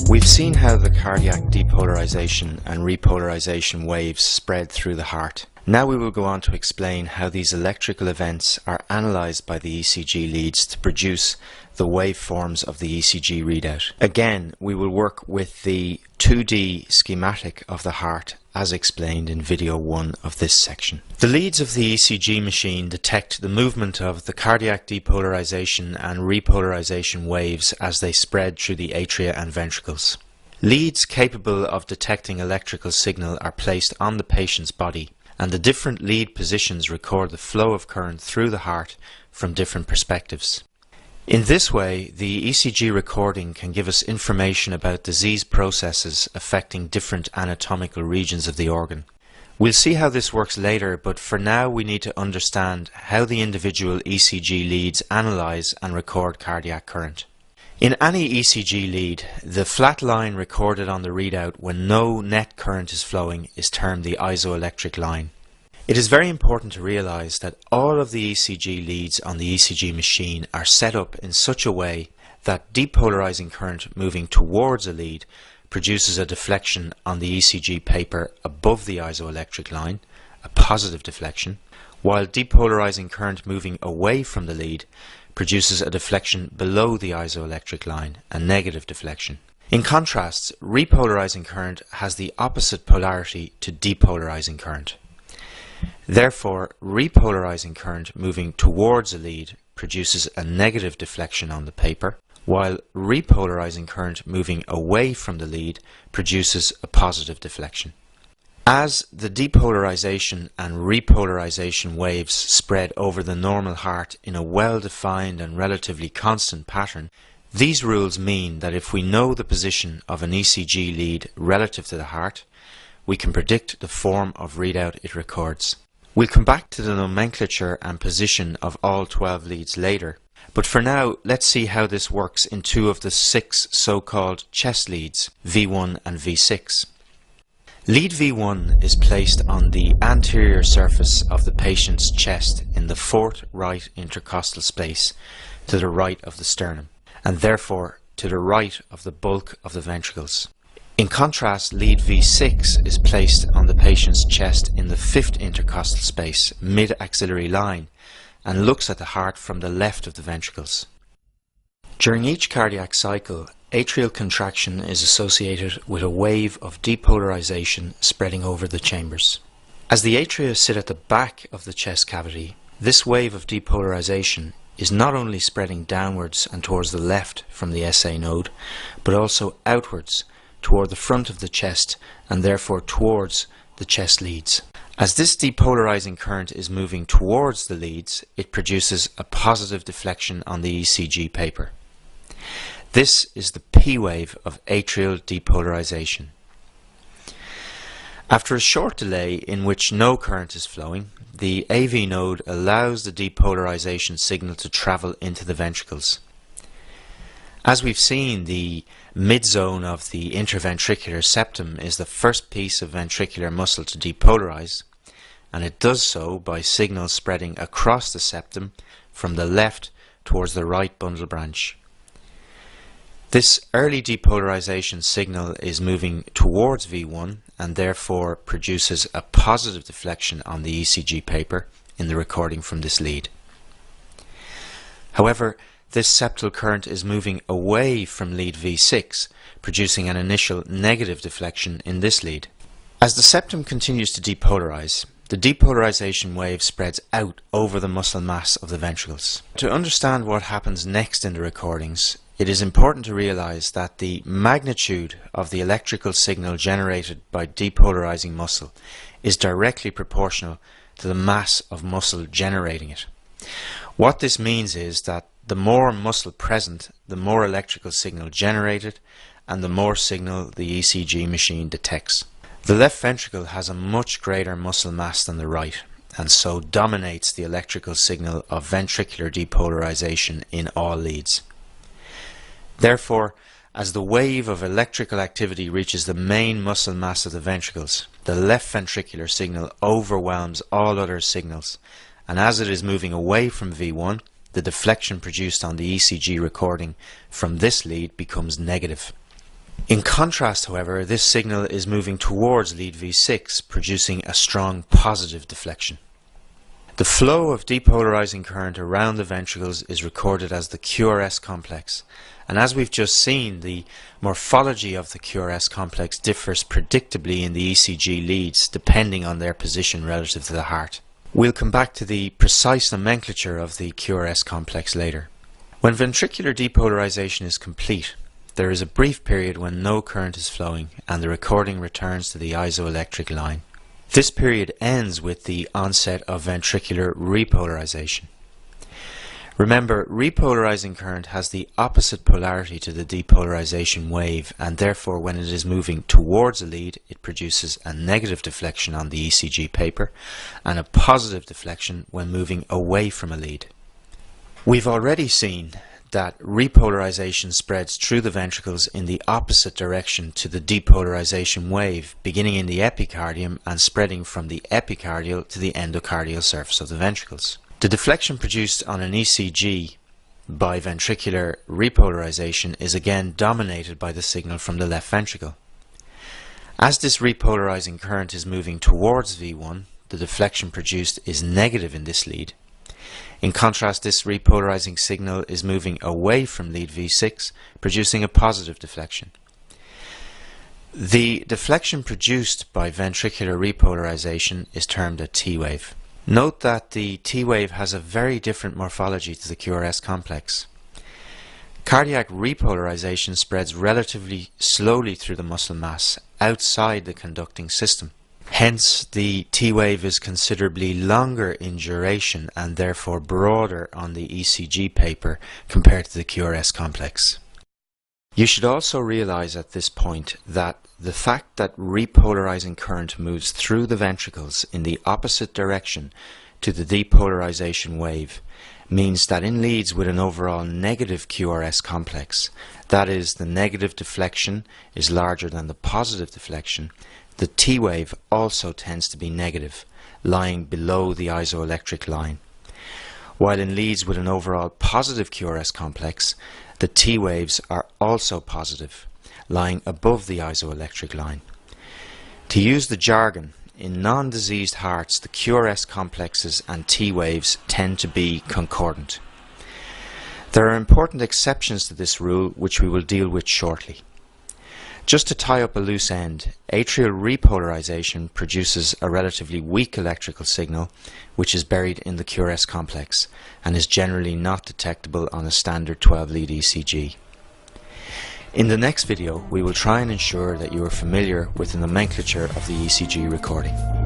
We've seen how the cardiac depolarization and repolarization waves spread through the heart. Now we will go on to explain how these electrical events are analyzed by the ECG leads to produce the waveforms of the ECG readout. Again, we will work with the 2D schematic of the heart as explained in video 1 of this section. The leads of the ECG machine detect the movement of the cardiac depolarization and repolarization waves as they spread through the atria and ventricles. Leads capable of detecting electrical signal are placed on the patient's body, and the different lead positions record the flow of current through the heart from different perspectives. In this way, the ECG recording can give us information about disease processes affecting different anatomical regions of the organ. We'll see how this works later, but for now we need to understand how the individual ECG leads analyze and record cardiac current. In any ECG lead, the flat line recorded on the readout when no net current is flowing is termed the isoelectric line. It is very important to realize that all of the ECG leads on the ECG machine are set up in such a way that depolarizing current moving towards a lead produces a deflection on the ECG paper above the isoelectric line, a positive deflection, while depolarizing current moving away from the lead produces a deflection below the isoelectric line, a negative deflection. In contrast, repolarizing current has the opposite polarity to depolarizing current. Therefore, repolarizing current moving towards a lead produces a negative deflection on the paper, while repolarizing current moving away from the lead produces a positive deflection. As the depolarization and repolarization waves spread over the normal heart in a well-defined and relatively constant pattern, these rules mean that if we know the position of an ECG lead relative to the heart, we can predict the form of readout it records. We'll come back to the nomenclature and position of all 12 leads later, but for now let's see how this works in two of the 6 so-called chest leads, V1 and V6. Lead V1 is placed on the anterior surface of the patient's chest in the 4th right intercostal space to the right of the sternum, and therefore to the right of the bulk of the ventricles. In contrast, lead V6 is placed on the patient's chest in the 5th intercostal space, mid-axillary line, and looks at the heart from the left of the ventricles. During each cardiac cycle, atrial contraction is associated with a wave of depolarization spreading over the chambers. As the atria sit at the back of the chest cavity, this wave of depolarization is not only spreading downwards and towards the left from the SA node, but also outwards toward the front of the chest and therefore towards the chest leads. As this depolarizing current is moving towards the leads, it produces a positive deflection on the ECG paper. This is the P wave of atrial depolarization. After a short delay in which no current is flowing, the AV node allows the depolarization signal to travel into the ventricles. As we've seen, the mid-zone of the interventricular septum is the first piece of ventricular muscle to depolarize, and it does so by signals spreading across the septum from the left towards the right bundle branch. This early depolarization signal is moving towards V1 and therefore produces a positive deflection on the ECG paper in the recording from this lead. However, this septal current is moving away from lead V6, producing an initial negative deflection in this lead. As the septum continues to depolarize, the depolarization wave spreads out over the muscle mass of the ventricles. To understand what happens next in the recordings, it is important to realize that the magnitude of the electrical signal generated by depolarizing muscle is directly proportional to the mass of muscle generating it. What this means is that the more muscle present, the more electrical signal generated, and the more signal the ECG machine detects. The left ventricle has a much greater muscle mass than the right, and so dominates the electrical signal of ventricular depolarization in all leads. Therefore, as the wave of electrical activity reaches the main muscle mass of the ventricles, the left ventricular signal overwhelms all other signals, and as it is moving away from V1, the deflection produced on the ECG recording from this lead becomes negative. In contrast, however, this signal is moving towards lead V6, producing a strong positive deflection. The flow of depolarizing current around the ventricles is recorded as the QRS complex, and as we've just seen, the morphology of the QRS complex differs predictably in the ECG leads depending on their position relative to the heart. We'll come back to the precise nomenclature of the QRS complex later. When ventricular depolarization is complete, there is a brief period when no current is flowing and the recording returns to the isoelectric line. This period ends with the onset of ventricular repolarization. Remember, repolarizing current has the opposite polarity to the depolarization wave, and therefore when it is moving towards a lead, it produces a negative deflection on the ECG paper and a positive deflection when moving away from a lead. We've already seen that repolarization spreads through the ventricles in the opposite direction to the depolarization wave, beginning in the epicardium and spreading from the epicardial to the endocardial surface of the ventricles. The deflection produced on an ECG by ventricular repolarization is again dominated by the signal from the left ventricle. As this repolarizing current is moving towards V1, the deflection produced is negative in this lead. In contrast, this repolarizing signal is moving away from lead V6, producing a positive deflection. The deflection produced by ventricular repolarization is termed a T wave. Note that the T wave has a very different morphology to the QRS complex. Cardiac repolarization spreads relatively slowly through the muscle mass outside the conducting system. Hence, the T wave is considerably longer in duration and therefore broader on the ECG paper compared to the QRS complex. You should also realize at this point that the fact that repolarizing current moves through the ventricles in the opposite direction to the depolarization wave means that in leads with an overall negative QRS complex, that is, the negative deflection is larger than the positive deflection, the T wave also tends to be negative, lying below the isoelectric line. While in leads with an overall positive QRS complex, the T waves are also positive, lying above the isoelectric line. To use the jargon, in non-diseased hearts, the QRS complexes and T waves tend to be concordant. There are important exceptions to this rule, which we will deal with shortly. Just to tie up a loose end, atrial repolarization produces a relatively weak electrical signal which is buried in the QRS complex and is generally not detectable on a standard 12-lead ECG. In the next video, we will try and ensure that you are familiar with the nomenclature of the ECG recording.